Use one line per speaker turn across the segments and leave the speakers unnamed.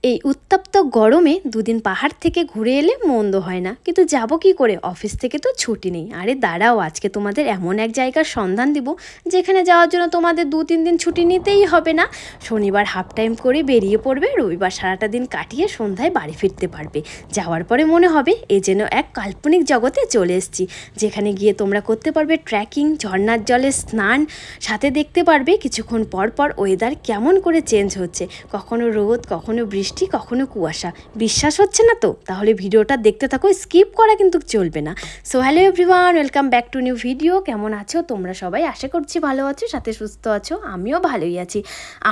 এই উত্তপ্ত গরমে দুদিন পাহাড় থেকে ঘুরে এলে মন্দ হয় না, কিন্তু যাব কি করে, অফিস থেকে তো ছুটি নেই। আরে দাঁড়াও, আজকে তোমাদের এমন এক জায়গার সন্ধান দিব যেখানে যাওয়ার জন্য তোমাদের 2-3 দিন ছুটি নিতেই হবে না। শনিবার হাফ টাইম করে বেরিয়ে পড়বে, রবিবার সারাটা দিন কাটিয়ে সন্ধ্যায় বাড়ি ফিরতে পারবে। যাওয়ার পরে মনে হবে এ যেন এক কাল্পনিক জগতে চলে এসেছি, যেখানে গিয়ে তোমরা করতে পারবে ট্রেকিং, ঝর্ণার জলে স্নান, সাথে দেখতে পারবে কিছুক্ষণ পর পর ওয়েদার কেমন করে চেঞ্জ হচ্ছে, কখনো রোদ, কখনো বৃষ্টি, কখনো কুয়াশা। বিশ্বাস হচ্ছে না তো? তাহলে ভিডিওটা দেখতে থাকো, স্কিপ করা কিন্তু চলবে না। So hello everyone, welcome back to new video. কেমন আছো তোমরা সবাই? আশা করছি ভালো আছো, সাথে সুস্থ আছো। আমিও ভালোই আছি।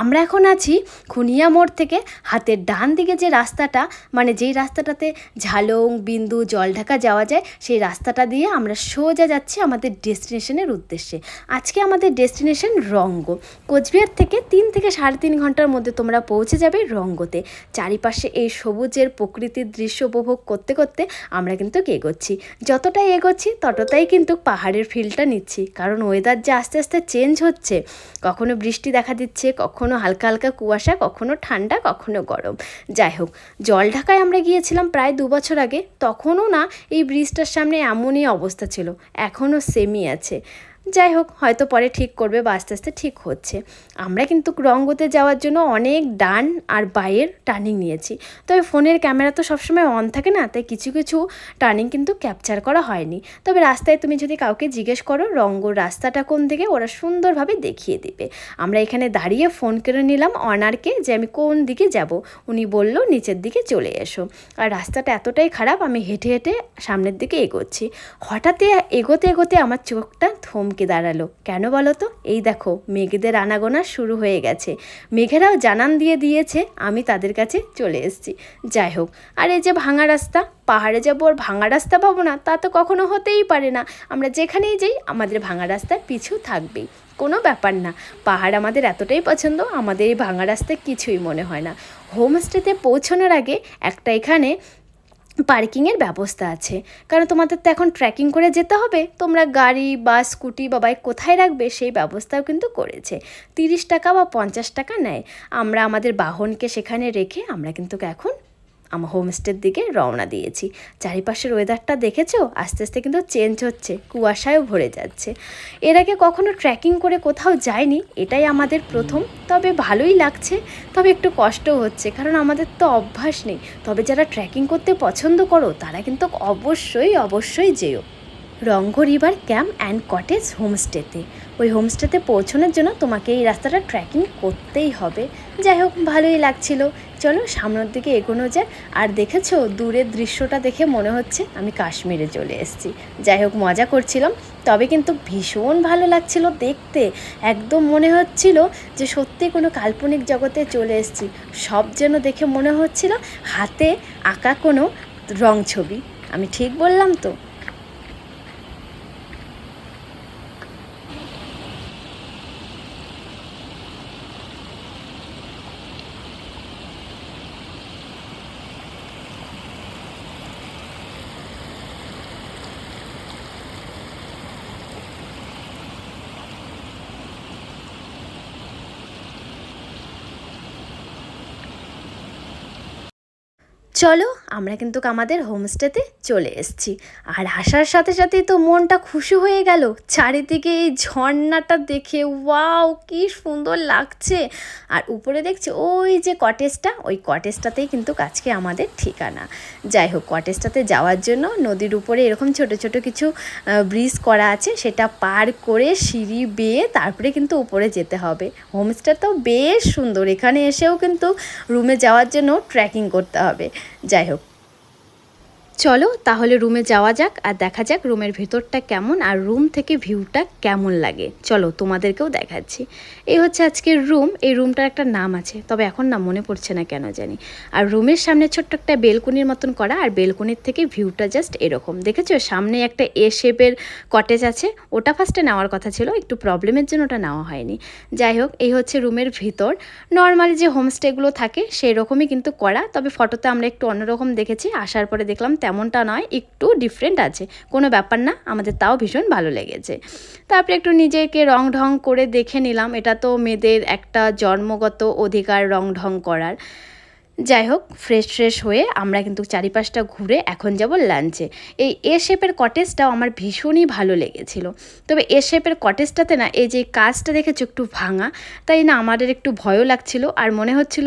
আমরা এখন আছি খুনিয়া মোড় থেকে হাতের ডান দিকে যে রাস্তাটা, মানে যেই রাস্তাটাতে ঝালং, বিন্দু, জলঢাকা যাওয়া যায়, সেই রাস্তাটা দিয়ে আমরা সোজা যাচ্ছি আমাদের ডেস্টিনেশনের উদ্দেশ্যে। আজকে আমাদের ডেস্টিনেশন রঙ্গ। কোচবিহার থেকে 3 থেকে 3.5 ঘন্টার মধ্যে তোমরা পৌঁছে যাবে রঙ্গতে। চারিপাশে এই সবুজের প্রকৃতির দৃশ্য উপভোগ করতে করতে আমরা কিন্তু এগোচ্ছি। যতটাই এগোচ্ছি ততটাই কিন্তু পাহাড়ের ফিলটা নিচ্ছি, কারণ ওয়েদার যে আস্তে আস্তে চেঞ্জ হচ্ছে। কখনো বৃষ্টি দেখা দিচ্ছে, কখনো হালকা হালকা কুয়াশা, কখনো ঠান্ডা, কখনো গরম। যাই হোক, জলঢাকায় আমরা গিয়েছিলাম প্রায় 2 বছর আগে। তখনও না এই ব্রিজটার সামনে এমনই অবস্থা ছিল, এখনও সেমই আছে। যাই হোক, হয়তো পরে ঠিক করবে বা আস্তে আস্তে ঠিক হচ্ছে। আমরা কিন্তু রঙ্গতে যাওয়ার জন্য অনেক ডান আর বাঁয়ের টার্নিং নিয়েছি। তবে ফোনের ক্যামেরা তো সবসময় অন থাকে না, তাই কিছু কিছু টার্নিং কিন্তু ক্যাপচার করা হয়নি। তবে রাস্তায় তুমি যদি কাউকে জিজ্ঞেস করো রঙ্গর রাস্তাটা কোন দিকে, ওরা সুন্দরভাবে দেখিয়ে দিবে। আমরা এখানে দাঁড়িয়ে ফোন করে নিলাম অনারকে যে আমি কোন দিকে যাব। উনি বলল নিচের দিকে চলে এসো। আর রাস্তাটা এতটাই খারাপ, আমি হেঁটে হেঁটে সামনের দিকে এগোচ্ছি। হঠাৎ এগোতে এগোতে আমার চোখটা থমকে দাঁড়ালো। কেন বলো তো? এই দেখো, মেঘেদের আনাগোনা শুরু হয়ে গেছে। মেঘেরাও জানান দিয়ে দিয়েছে আমি তাদের কাছে চলে এসেছি। যাই হোক, আর এই যে ভাঙা রাস্তা, পাহাড়ে যাবো আর ভাঙা রাস্তা পাবো না তা তো কখনো হতেই পারে না। আমরা যেখানেই যাই আমাদের ভাঙা রাস্তার পিছু থাকবেই, কোনো ব্যাপার না। পাহাড় আমাদের এতটাই পছন্দ, আমাদের এই ভাঙা রাস্তায় কিছুই মনে হয় না। হোমস্টেতে পৌঁছানোর আগে একটা এখানে পার্কিংয়ের ব্যবস্থা আছে, কারণ তোমাদের তো এখন ট্রেকিং করে যেতে হবে। তোমরা গাড়ি বা স্কুটি বা বাইক কোথায় রাখবে সেই ব্যবস্থাও কিন্তু করেছে। 30 টাকা বা 50 টাকা নেয়। আমরা আমাদের বাহনকে সেখানে রেখে আমরা কিন্তু এখন আমার হোমস্টের দিকে রওনা দিয়েছি। চারিপাশের ওয়েদারটা দেখেছো, আস্তে আস্তে কিন্তু চেঞ্জ হচ্ছে, কুয়াশায়ও ভরে যাচ্ছে। এর আগে কখনো ট্রেকিং করে কোথাও যায়নি, এটাই আমাদের প্রথম। তবে ভালোই লাগছে, তবে একটু কষ্টও হচ্ছে, কারণ আমাদের তো অভ্যাস নেই। তবে যারা ট্রেকিং করতে পছন্দ করো তারা কিন্তু অবশ্যই অবশ্যই যেও রঙ্গ রিভার ক্যাম্প অ্যান্ড কটেজ হোমস্টেতে। ওই হোমস্টেতে পৌঁছানোর জন্য তোমাকে এই রাস্তাটা ট্রেকিং করতেই হবে। যাই হোক, ভালোই লাগছিল। চলো সামনের দিকে এগোনো যায়। আর দেখেছো, দূরের দৃশ্যটা দেখে মনে হচ্ছে আমি কাশ্মীরে চলে এসেছি। যাই হোক, মজা করছিলাম, তবে কিন্তু ভীষণ ভালো লাগছিল দেখতে। একদম মনে হচ্ছিল যে সত্যি কোনো কাল্পনিক জগতে চলে এসেছি। সব যেন দেখে মনে হচ্ছিল হাতে আঁকা কোনো রং ছবি। আমি ঠিক বললাম তো? চলো, আমরা কিন্তু আমাদের হোমস্টেতে চলে এসেছি। আর আসার সাথে সাথেই তো মনটা খুশি হয়ে গেল চারিদিকে এই ঝর্ণাটা দেখে। ওয়াও, কি সুন্দর লাগছে! আর উপরে দেখছি ওই যে কটেজটা, ওই কটেজটাতেই কিন্তু আজকে আমাদের ঠিকানা। যাই হোক, কটেজটাতে যাওয়ার জন্য নদীর উপরে এরকম ছোট ছোট কিছু ব্রিজ করা আছে, সেটা পার করে সিঁড়ি বেয়ে তারপরে কিন্তু উপরে যেতে হবে। হোমস্টেটাও বেশ সুন্দর, এখানে এসেও কিন্তু রুমে যাওয়ার জন্য ট্রেকিং করতে হবে। যাই হোক, চলো তাহলে রুমে যাওয়া যাক আর দেখা যাক রুমের ভেতরটা কেমন আর রুম থেকে ভিউটা কেমন লাগে। চলো তোমাদেরকেও দেখাচ্ছি। এই হচ্ছে আজকের রুম। এই রুমটার একটা নাম আছে, তবে এখন না মনে পড়ছে না কেন জানি। আর রুমের সামনে ছোট্ট একটা বেলকনির মতন করা, আর বেলকনির থেকে ভিউটা জাস্ট এরকম। দেখেছো, সামনে একটা এ শেপের কটেজ আছে, ওটা ফার্স্টে নেওয়ার কথা ছিল, একটু প্রবলেমের জন্য ওটা নেওয়া হয়নি। যাই হোক, এই হচ্ছে রুমের ভিতর। নর্মালি যে হোমস্টেগুলো থাকে সেই রকমই কিন্তু করা, তবে ফটোতে আমরা একটু অন্যরকম দেখেছি, আসার পরে দেখলাম তেমনটা নয়, একটু ডিফারেন্ট আছে। কোনো ব্যাপার না, আমাদের তাও ভীষণ ভালো লেগেছে। তারপরে একটু নিজেকে রং ঢং করে দেখে নিলাম, এটা তো মেয়েদের একটা জন্মগত অধিকার রং ঢং করার। যাই হোক, ফ্রেশ হয়ে আমরা কিন্তু চারিপাশটা ঘুরে এখন যাব লাঞ্চে। এই এ শেপের কটেজটাও আমার ভীষণই ভালো লেগেছিল। তবে এ শেপের কটেজটাতে না এই যে কাজটা দেখেছো একটু ভাঙা, তাই না আমাদের একটু ভয়ও লাগছিল আর মনে হচ্ছিল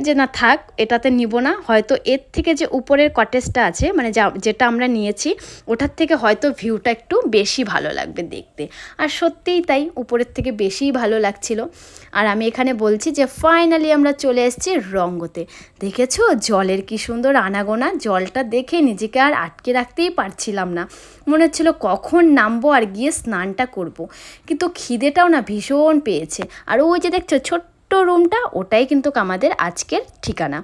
যে না থাক এটাতে নিব না, হয়তো এর থেকে যে উপরের কটেজটা আছে মানে যেটা আমরা নিয়েছি ওটার থেকে হয়তো ভিউটা একটু বেশি ভালো লাগবে দেখতে। আর সত্যিই তাই, উপরের থেকে বেশিই ভালো লাগছিল। আর আমি এখানে বলছি যে ফাইনালি আমরা চলে এসেছি রঙ্গতে। দেখেছো জলের কি সুন্দর আনাগোনা, জলটা দেখে নিজেকে আর আটকে রাখতেই পারছিলাম না, মনে হচ্ছিল কখন নামবো আর গিয়ে স্নানটা করব। কিন্তু খিদেটাও না ভীষণ পেয়েছে। আর ওই যে দেখছো ছোট্ট রুমটা, ওটাই কিন্তু আমাদের আজকের ঠিকানা।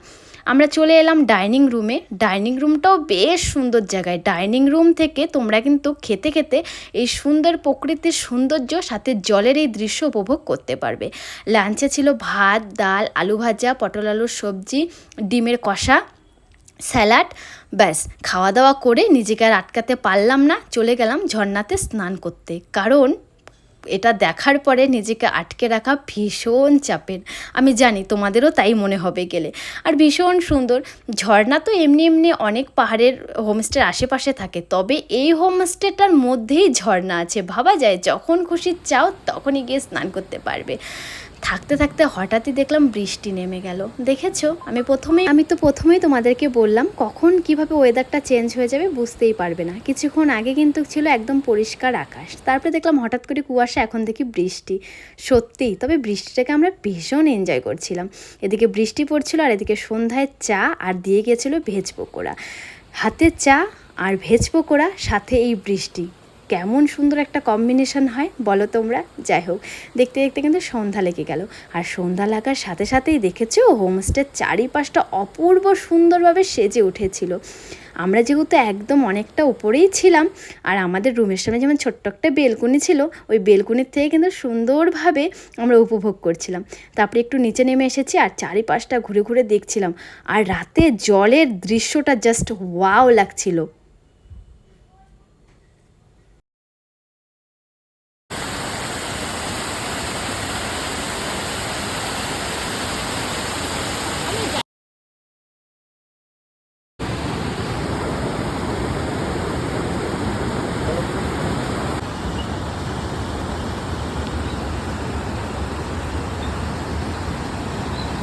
আমরা চলে এলাম ডাইনিং রুমে। ডাইনিং রুমটাও বেশ সুন্দর জায়গায়। ডাইনিং রুম থেকে তোমরা কিন্তু খেতে খেতে এই সুন্দর প্রকৃতির সৌন্দর্য সাথে জলের এই দৃশ্য উপভোগ করতে পারবে। লাঞ্চে ছিল ভাত, ডাল, আলু ভাজা, পটল আলুর সবজি, ডিমের কষা, স্যালাড। ব্যাস খাওয়া দাওয়া করে নিজেকে আর আটকাতে পারলাম না, চলে গেলাম ঝর্ণাতে স্নান করতে। কারণ এটা দেখার পরে নিজেকে আটকে রাখা ভীষণ চাপের। আমি জানি তোমাদেরও তাই মনে হবে গেলে। আর ভীষণ সুন্দর ঝর্ণা তো এমনি অনেক পাহাড়ের হোমস্টের আশেপাশে থাকে, তবে এই হোমস্টেটার মধ্যেই ঝর্ণা আছে। ভাবা যায় যখন খুশি চাও তখনই গিয়ে স্নান করতে পারবে। থাকতে থাকতে হঠাৎই দেখলাম বৃষ্টি নেমে গেল। দেখেছো আমি তো প্রথমেই তোমাদেরকে বললাম কখন কিভাবে ওয়েদারটা চেঞ্জ হয়ে যাবে বুঝতেই পারবে না। কিছুক্ষণ আগে কিন্তু ছিল একদম পরিষ্কার আকাশ, তারপরে দেখলাম হঠাৎ করে কুয়াশা, এখন দেখি বৃষ্টি। সত্যিই, তবে বৃষ্টিটাকে আমরা ভীষণ এনজয় করছিলাম। এদিকে বৃষ্টি পড়ছিল আর এদিকে সন্ধ্যায় চা আর দিয়ে গিয়েছিল ভেজ পকোড়া। হাতে চা আর ভেজ পকোড়া সাথে এই বৃষ্টি, কেমন সুন্দর একটা কম্বিনেশন হয় বলো তোমরা। যাই হোক, দেখতে দেখতে কিন্তু সন্ধ্যা লেগে গেল। আর সন্ধ্যা লাগার সাথে সাথেই দেখেছো হোমস্টের চারিপাশটা অপূর্ব সুন্দরভাবে সেজে উঠেছিল। আমরা যেহেতু একদম অনেকটা উপরেই ছিলাম, আর আমাদের রুমের সামনে যেমন ছোট্ট একটা বেলকুনি ছিল, ওই বেলকুনির থেকে কিন্তু সুন্দরভাবে আমরা উপভোগ করছিলাম। তারপরে একটু নিচে নেমে এসেছি আর চারিপাশটা ঘুরে ঘুরে দেখছিলাম। আর রাতে জলের দৃশ্যটা জাস্ট ওয়াও লাগছিল।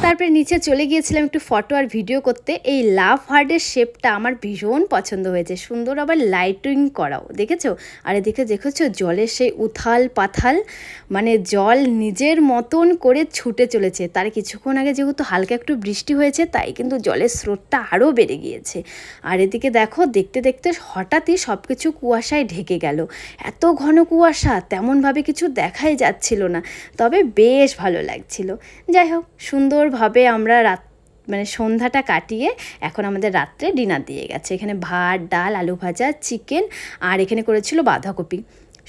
তারপরে নিচে চলে গিয়েছিলাম একটু ফটো আর ভিডিও করতে। এই লাভ হার্টের শেপটা আমার ভীষণ পছন্দ হয়েছে, সুন্দর আবার লাইটিং করাও, দেখেছো। আর এদিকে দেখেছো জলের সেই উথাল পাথাল, মানে জল নিজের মতন করে ছুটে চলেছে। তার কিছুক্ষণ আগে যেহেতু হালকা একটু বৃষ্টি হয়েছে, তাই কিন্তু জলের স্রোতটা আরও বেড়ে গিয়েছে। আর এদিকে দেখো দেখতে দেখতে হঠাৎই সব কিছু কুয়াশায় ঢেকে গেল। এত ঘন কুয়াশা, তেমনভাবে কিছু দেখাই যাচ্ছিল না, তবে বেশ ভালো লাগছিল। যাই হোক, সুন্দরভাবে আমরা মানে সন্ধ্যাটা কাটিয়ে এখন আমাদের রাত্রে ডিনার দিয়ে গেছে। এখানে ভাত, ডাল, আলু ভাজা, চিকেন, আর এখানে করেছিল বাঁধাকপি।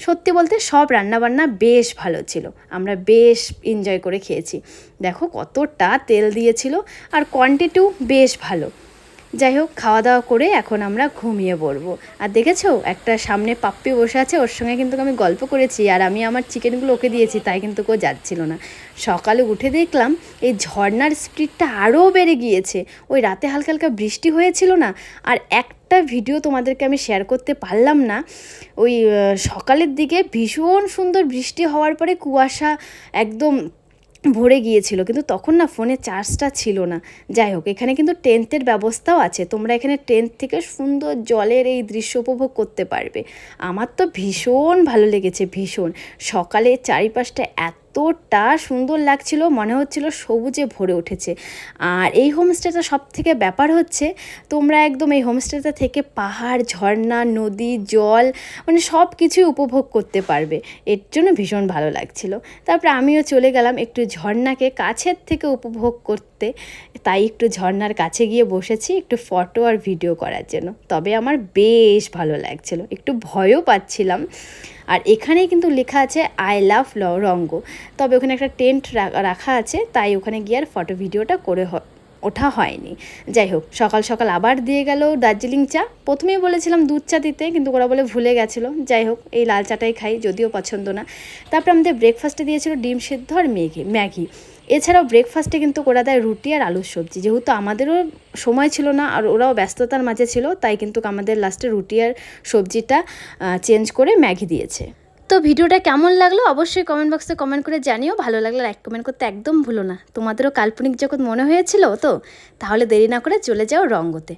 সত্যি বলতে সব রান্নাবান্না বেশ ভালো ছিল, আমরা বেশ এনজয় করে খেয়েছি। দেখো কতটা তেল দিয়েছিল, আর কোয়ান্টিটিও বেশ ভালো। যাই হোক, খাওয়া দাওয়া করে এখন আমরা ঘুমিয়ে পড়বো। আর দেখেছো একটা সামনে পাপ্পি বসে আছে, ওর সঙ্গে কিন্তু আমি গল্প করেছি, আর আমি আমার চিকেনগুলো ওকে দিয়েছি, তাই কিন্তু কেউ যাচ্ছিল না। সকালে উঠে দেখলাম এই ঝর্নার স্পিডটা আরও বেড়ে গিয়েছে। ওই রাতে হালকা হালকা বৃষ্টি হয়েছিল না, আর একটা ভিডিও তোমাদেরকে আমি শেয়ার করতে পারলাম না। ওই সকালের দিকে ভীষণ সুন্দর বৃষ্টি হওয়ার পরে কুয়াশা একদম ভরে গিয়েছিল, কিন্তু তখন না ফোনে চার্জটা ছিল না। যাই হোক, এখানে কিন্তু টেন্টের ব্যবস্থাও আছে, তোমরা এখানে টেন্ট থেকে সুন্দর জলের এই দৃশ্য উপভোগ করতে পারবে। আমার তো ভীষণ ভালো লেগেছে, ভীষণ। সকালে চারিপাশটা এতটা সুন্দর লাগছিল, মনে হচ্ছিল সবুজে ভরে উঠেছে। আর এই হোমস্টেটা সব থেকে ব্যাপার হচ্ছে, তোমরা একদম এই হোমস্টেটা থেকে পাহাড়, ঝর্ণা, নদী, জল, মানে সব কিছুই উপভোগ করতে পারবে। এর জন্য ভীষণ ভালো লাগছিল। তারপরে আমিও চলে গেলাম একটু ঝর্ণাকে কাছের থেকে উপভোগ করতে, তাই একটু ঝর্ণার কাছে গিয়ে বসেছি একটু ফটো আর ভিডিও করার জন্য। তবে আমার বেশ ভালো লাগছিল, একটু ভয়ও পাচ্ছিলাম। আর এখানেই কিন্তু লেখা আছে আই লাভ রঙ্গ, তবে ওখানে একটা টেন্ট রাখা আছে, তাই ওখানে গিয়ে আর ফটো ভিডিওটা করে ওঠা হয়নি। যাই হোক, সকাল সকাল আবার দিয়ে গেল দার্জিলিং চা। প্রথমেই বলেছিলাম দুধ চা দিতে, কিন্তু ওরা বলে ভুলে গেছিলো। যাই হোক, এই লাল চাটাই খাই, যদিও পছন্দ না। তারপর আমাদের ব্রেকফাস্টে দিয়েছিল ডিম সেদ্ধ আর ম্যাগি। এছাড়াও ব্রেকফাস্টে কিন্তু ওরা দেয় রুটি আর আলুর সবজি। যেহেতু আমাদেরও সময় ছিল না আর ওরাও ব্যস্ততার মাঝে ছিল, তাই কিন্তু আমাদের লাস্টে রুটি আর সবজিটা চেঞ্জ করে ম্যাগি দিয়েছে। তো ভিডিওটা কেমন লাগলো অবশ্যই কমেন্ট বক্সে কমেন্ট করে জানিও। ভালো লাগলে লাইক কমেন্ট করতে একদম ভুলো না। তোমাদেরও কাল্পনিক জগৎ মনে হয়েছিল তো? তাহলে দেরি না করে চলে যাও রঙ্গতে।